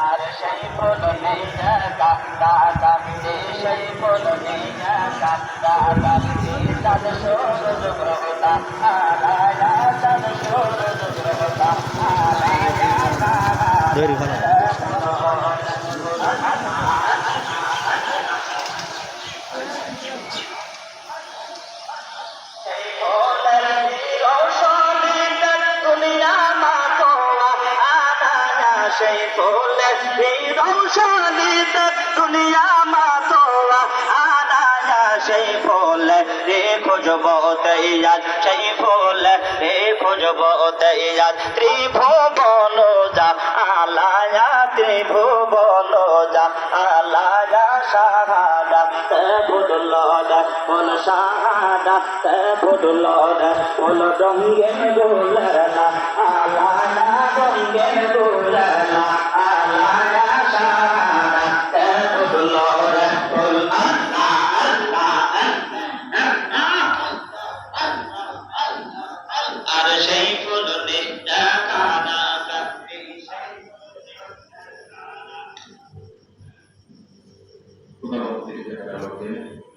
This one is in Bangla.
আর সেই বলনি কাকা সেই বলনি কাকা চাঁদ সূরজ গ্রহটা আলায়া চাঁদ সূরজ গ্রহটা আলায়া ধরি ভালো সেই বলে রৌশনীতে দুনিয়া মাতোয়া আনায়া সেই বলে রে খুঁজব তৈয়াজ সেই বলে রে খুঁজব তৈয়াজ ত্রিভুবন যা আলায়া ত্রিভুবন যা আলায়া শাহাদা বুদল বল শাহাদা বুদল বল রঙ্গে গোলনা আলায়া রঙ্গে গোলনা আলায়া শাহাদা বুদল বল আর সেই ফুলনে কানা Una